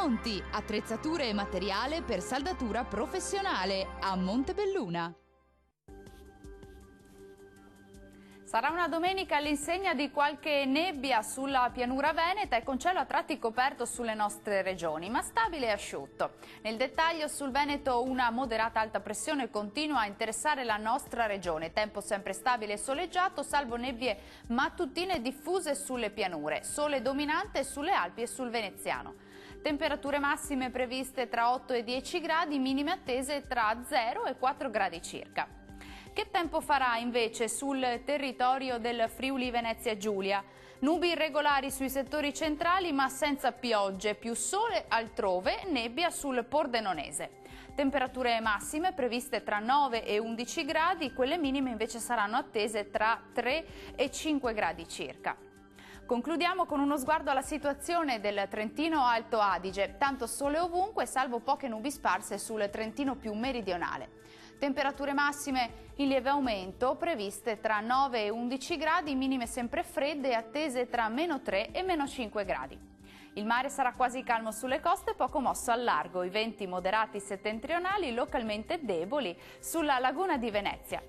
Tremonti, attrezzature e materiale per saldatura professionale a Montebelluna. Sarà una domenica all'insegna di qualche nebbia sulla pianura veneta e con cielo a tratti coperto sulle nostre regioni, ma stabile e asciutto. Nel dettaglio sul Veneto una moderata alta pressione continua a interessare la nostra regione. Tempo sempre stabile e soleggiato, salvo nebbie mattutine diffuse sulle pianure. Sole dominante sulle Alpi e sul Veneziano. Temperature massime previste tra 8 e 10 gradi, minime attese tra 0 e 4 gradi circa. Che tempo farà invece sul territorio del Friuli Venezia Giulia? Nubi irregolari sui settori centrali ma senza piogge, più sole altrove, nebbia sul Pordenonese. Temperature massime previste tra 9 e 11 gradi, quelle minime invece saranno attese tra 3 e 5 gradi circa. Concludiamo con uno sguardo alla situazione del Trentino Alto Adige. Tanto sole ovunque, salvo poche nubi sparse sul Trentino più meridionale. Temperature massime in lieve aumento, previste tra 9 e 11 gradi, minime sempre fredde e attese tra -3 e -5 gradi. Il mare sarà quasi calmo sulle coste, poco mosso al largo, i venti moderati settentrionali localmente deboli sulla laguna di Venezia.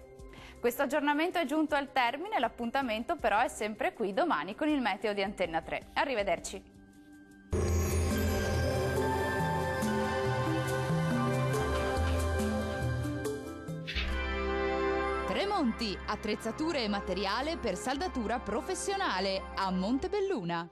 Questo aggiornamento è giunto al termine, l'appuntamento però è sempre qui domani con il meteo di Antenna 3. Arrivederci. Tremonti, attrezzature e materiale per saldatura professionale a Montebelluna.